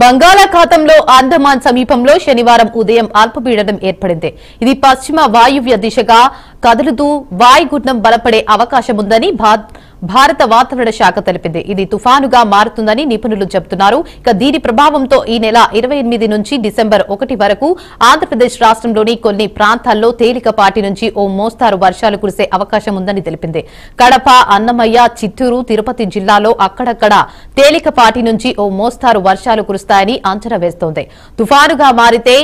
బంగాళాఖాతంలో అండమాన్ సమీపంలో శనివారం ఉదయం అల్పపీడనం ఏర్పడింది. ఇది పశ్చిమ వాయువ్య దిశగా కదులుతూ వాయుగుండం బలపడే అవకాశముందని భారత వాతావరణ శాఖ తెలిపింది. ఇది తుఫానుగా మారుతుందని నిపుణులు చెబుతున్నారు. ఇక దీని ప్రభావంతో ఈ నెల 28 నుంచి డిసెంబర్ 1 వరకు ఆంధ్రప్రదేశ్ రాష్ట్రంలోని కొన్ని ప్రాంతాల్లో తేలికపాటి నుంచి ఓ మోస్తారు వర్షాలు కురిసే అవకాశం ఉందని తెలిపింది. కడప, అన్నమయ్య, చిత్తూరు, తిరుపతి జిల్లాలో అక్కడక్కడ తేలికపాటి నుంచి ఓ మోస్తారు వర్షాలు కురుస్తాయని అంచనా వేస్తోంది. తుఫానుగా మారితే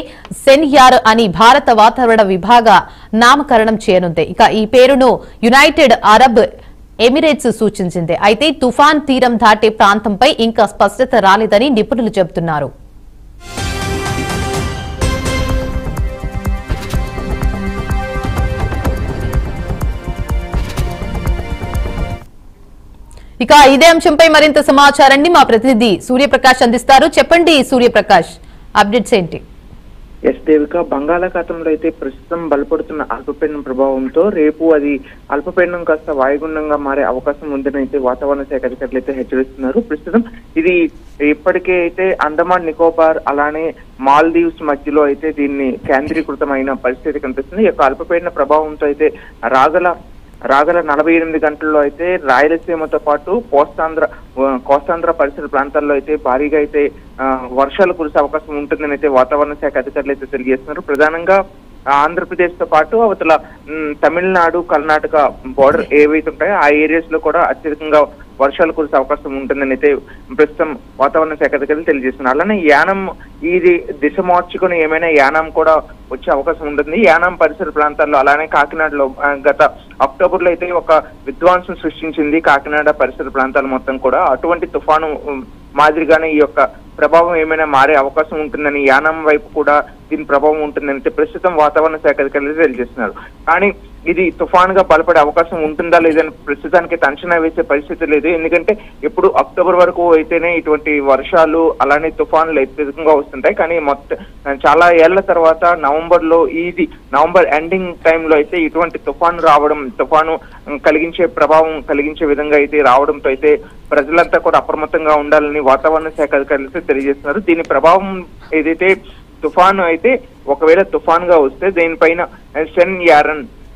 సెన్యార్ అని భారత వాతావరణ విభాగ నామకరణం చేయనుంది. ఇక ఈ పేరును యునైటెడ్ అరబ్ ఎమిరేట్స్ సూచించింది. అయితే తుఫాన్ తీరం దాటే ప్రాంతంపై ఇంకా స్పష్టత రాలేదని నిపుణులు చెబుతున్నారు. ఇక ఇదే అంశంపై మరింత సమాచారాన్ని మా ప్రతినిధి సూర్యప్రకాష్ అందిస్తారు. చెప్పండి సూర్యప్రకాష్, అప్డేట్స్ ఏంటి? ఎస్ దేవిక, బంగాళాఖాతంలో అయితే ప్రస్తుతం బలపడుతున్న అల్పపీడనం ప్రభావంతో రేపు అది అల్పపీడనం కాస్త వాయుగుండంగా మారే అవకాశం ఉందని అయితే వాతావరణ శాఖ అధికారులు అయితే హెచ్చరిస్తున్నారు. ప్రస్తుతం ఇది ఇప్పటికే అయితే అండమాన్ నికోబార్ అలానే మాల్దీవ్స్ మధ్యలో అయితే దీన్ని కేంద్రీకృతమైన పరిస్థితి కనిపిస్తుంది. ఈ యొక్క అల్పపీడన ప్రభావంతో అయితే రాగల 48 గంటల్లో అయితే రాయలసీమతో పాటు కోస్తాంధ్ర పరిసర ప్రాంతాల్లో అయితే భారీగా అయితే వర్షాలు కురిసే అవకాశం ఉంటుందని అయితే వాతావరణ శాఖ అధికారులు అయితే తెలియజేస్తున్నారు. ప్రధానంగా ఆంధ్రప్రదేశ్ తో పాటు అవతల తమిళనాడు, కర్ణాటక బోర్డర్ ఏవైతే ఉంటాయో ఆ ఏరియాస్ లో కూడా అత్యధికంగా వర్షాలు కురిసే అవకాశం ఉంటుందని అయితే ప్రస్తుతం వాతావరణ శాఖ అధికారులు తెలియజేస్తున్నారు. అలానే యానం ఇది దిశ మార్చుకుని ఏమైనా యానం కూడా వచ్చే అవకాశం ఉంటుంది. యానం పరిసర ప్రాంతాల్లో అలానే కాకినాడలో గత అక్టోబర్ లో అయితే ఒక విధ్వంసం సృష్టించింది కాకినాడ పరిసర ప్రాంతాలు మొత్తం కూడా. అటువంటి తుఫాను మాదిరిగానే ఈ యొక్క ప్రభావం ఏమైనా మారే అవకాశం ఉంటుందని, యానం వైపు కూడా దీని ప్రభావం ఉంటుందని ప్రస్తుతం వాతావరణ శాఖ అధికారులు తెలియజేస్తున్నారు. కానీ ఇది తుఫానుగా బలపడే అవకాశం ఉంటుందా లేదని ప్రస్తుతానికి అంచనా వేసే పరిస్థితి లేదు. ఎందుకంటే ఇప్పుడు అక్టోబర్ వరకు అయితేనే ఇటువంటి వర్షాలు అలానే తుఫానులు అత్యధికంగా వస్తుంటాయి. కానీ చాలా ఏళ్ల తర్వాత నవంబర్ ఎండింగ్ టైంలో అయితే ఇటువంటి తుఫాను ప్రభావం కలిగించే విధంగా అయితే రావడంతో అయితే ప్రజలంతా కూడా అప్రమత్తంగా ఉండాలని వాతావరణ శాఖ అధికారులు తెలియజేస్తున్నారు. దీని ప్రభావం ఏదైతే తుఫాను అయితే ఒకవేళ తుఫాన్గా వస్తే దీనిపైన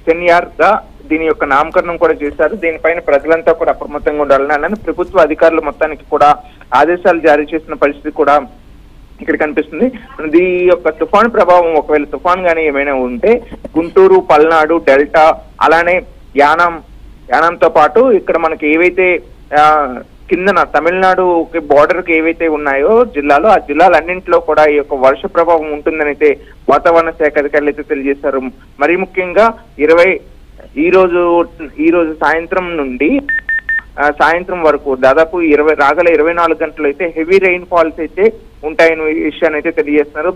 సెన్యార్ గా దీని యొక్క నామకరణం కూడా చేశారు. దీనిపైన ప్రజలంతా కూడా అప్రమత్తంగా ఉండాలని అలానే ప్రభుత్వ అధికారులు మొత్తానికి కూడా ఆదేశాలు జారీ చేసిన పరిస్థితి కూడా ఇక్కడ కనిపిస్తుంది. ఈ యొక్క తుఫాను ప్రభావం ఒకవేళ తుఫాన్ గానీ ఏమైనా ఉంటే గుంటూరు, పల్నాడు, డెల్టా అలానే యానంతో పాటు ఇక్కడ మనకి ఏవైతే కిందన తమిళనాడు బోర్డర్ కి ఏవైతే ఉన్నాయో జిల్లాలో ఆ జిల్లాలన్నింటిలో కూడా ఈ యొక్క వర్ష ప్రభావం ఉంటుందని అయితే వాతావరణ శాఖ అధికారులు అయితే తెలియజేశారు. మరీ ముఖ్యంగా ఈ రోజు సాయంత్రం నుండి సాయంత్రం వరకు దాదాపు రాగల 24 గంటలు అయితే హెవీ రెయిన్ ఫాల్స్ అయితే ఉంటాయని విషయాన్ని అయితే తెలియజేస్తున్నారు.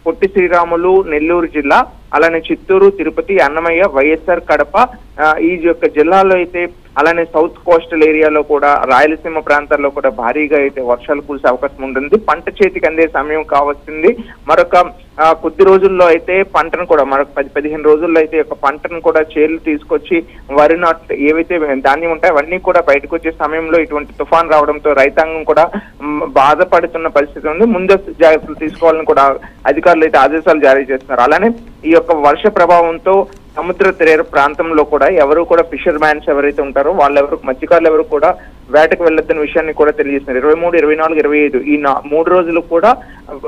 పొట్టి శ్రీరాములు, నెల్లూరు జిల్లా అలానే చిత్తూరు, తిరుపతి, అన్నమయ్య, వైఎస్ఆర్, కడప ఈ యొక్క జిల్లాలో అయితే అలానే సౌత్ కోస్టల్ ఏరియాలో కూడా రాయలసీమ ప్రాంతాల్లో కూడా భారీగా అయితే వర్షాలు కురిసే అవకాశం ఉంటుంది. పంట చేతికి అందే సమయం కావస్తుంది. మరొక కొద్ది రోజుల్లో అయితే పంటను కూడా మరొక 10-15 రోజుల్లో అయితే ఒక పంటను కూడా చేలు తీసుకొచ్చి వరి నాట్లు ఏవైతే ధాన్యం ఉంటాయో అవన్నీ కూడా బయటకు వచ్చే సమయంలో ఇటువంటి తుఫాన్ రావడంతో రైతాంగం కూడా బాధపడుతున్న పరిస్థితి ఉంది. ముందస్తు జాగ్రత్తలు తీసుకోవాలని కూడా అధికారులు అయితే ఆదేశాలు జారీ చేస్తున్నారు. అలానే ఈ యొక్క వర్ష ప్రభావంతో సముద్ర తీర ప్రాంతంలో కూడా ఎవరు కూడా ఫిషర్ మ్యాన్స్ ఎవరైతే ఉంటారో మత్స్యకారులు ఎవరు కూడా వేటకు వెళ్ళొద్దని విషయాన్ని కూడా తెలియజేస్తున్నారు. 23, 24, 25 ఈ 3 రోజులు కూడా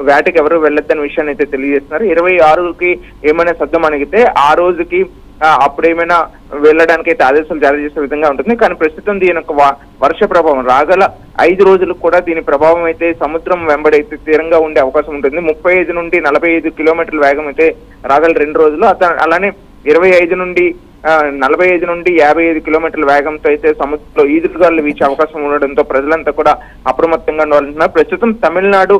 వేటకు ఎవరు వెళ్ళొద్దని విషయాన్ని అయితే తెలియజేస్తున్నారు. 26కి ఏమైనా శబ్దం అణిగితే ఆ రోజుకి అప్పుడు ఏమైనా వెళ్ళడానికి అయితే ఆదేశాలు జారీ చేసే విధంగా ఉంటుంది. కానీ ప్రస్తుతం దీని యొక్క వర్ష ప్రభావం రాగల 5 రోజులకు కూడా దీని ప్రభావం అయితే సముద్రం వెంబడి అయితే తీరంగా ఉండే అవకాశం ఉంటుంది. 35 నుండి 45 కిలోమీటర్ల వేగం అయితే రాగల 2 రోజులు, అలానే 25 నుండి 45 నుండి 55 కిలోమీటర్ల వేగంతో అయితే సముద్రంలో ఈదురుగాలు వీచే అవకాశం ఉండడంతో ప్రజలంతా కూడా అప్రమత్తంగా ఉండాలంటున్నారు. ప్రస్తుతం తమిళనాడు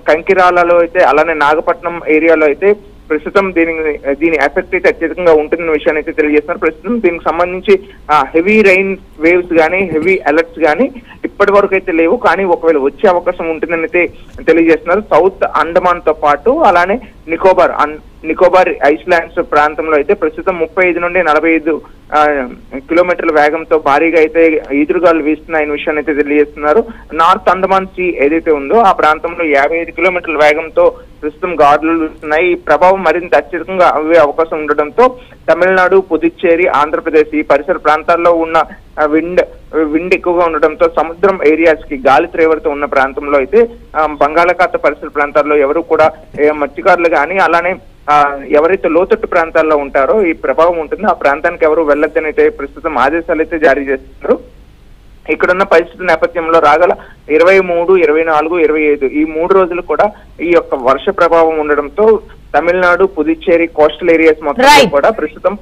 కంకిరాలలో అయితే అలానే నాగపట్నం ఏరియాలో అయితే ప్రస్తుతం దీని ఎఫెక్ట్ అయితే అత్యధికంగా ఉంటుందన్న విషయాన్ని అయితే తెలియజేస్తున్నారు. ప్రస్తుతం దీనికి సంబంధించి హెవీ రైన్ వేవ్స్ కానీ హెవీ అలర్ట్స్ కానీ ఇప్పటి వరకు అయితే లేవు. కానీ ఒకవేళ వచ్చే అవకాశం ఉంటుందని అయితే తెలియజేస్తున్నారు. సౌత్ అండమాన్ తో పాటు అలానే నికోబార్ ఐస్లాండ్స్ ప్రాంతంలో అయితే ప్రస్తుతం 35 నుండి 45 కిలోమీటర్ల వేగంతో భారీగా అయితే ఈదురుగాలు వీస్తున్నాయన్న విషయాన్ని అయితే తెలియజేస్తున్నారు. నార్త్ అండమాన్ సీ ఏదైతే ఉందో ఆ ప్రాంతంలో 55 కిలోమీటర్ల వేగంతో ప్రస్తుతం గాలులు వీస్తున్నాయి. ఈ ప్రభావం మరింత అత్యధికంగా అవ్వే అవకాశం ఉండడంతో తమిళనాడు, పుదుచ్చేరి, ఆంధ్రప్రదేశ్ ఈ పరిసర ప్రాంతాల్లో ఉన్న విండ్ ఎక్కువగా ఉండడంతో సముద్రం ఏరియాస్ కి గాలి తీవ్రత ఉన్న ప్రాంతంలో అయితే బంగాళాఖాత పరిసర ప్రాంతాల్లో ఎవరు కూడా మత్స్యకారులు కానీ అలానే ఎవరైతే లోతట్టు ప్రాంతాల్లో ఉంటారో ఈ ప్రభావం ఉంటుంది, ఆ ప్రాంతానికి ఎవరు వెళ్ళొద్దని అయితే ప్రస్తుతం ఆదేశాలు అయితే జారీ చేస్తున్నారు. ఇక్కడున్న పరిస్థితుల నేపథ్యంలో రాగల 23, 24, 25 ఈ 3 రోజులు కూడా ఈ యొక్క వర్ష ప్రభావం ఉండడంతో తమిళనాడు, పుదుచ్చేరి కోస్టల్ ఏరియాస్ మొత్తం కూడా ప్రస్తుతం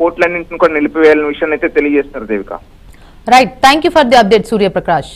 పోర్ట్లన్నింటిని కూడా నిలిపివేయాలనే విషయాన్ని అయితే తెలియజేస్తున్నారు Devika. Right, thank you for the update Suryaprakash.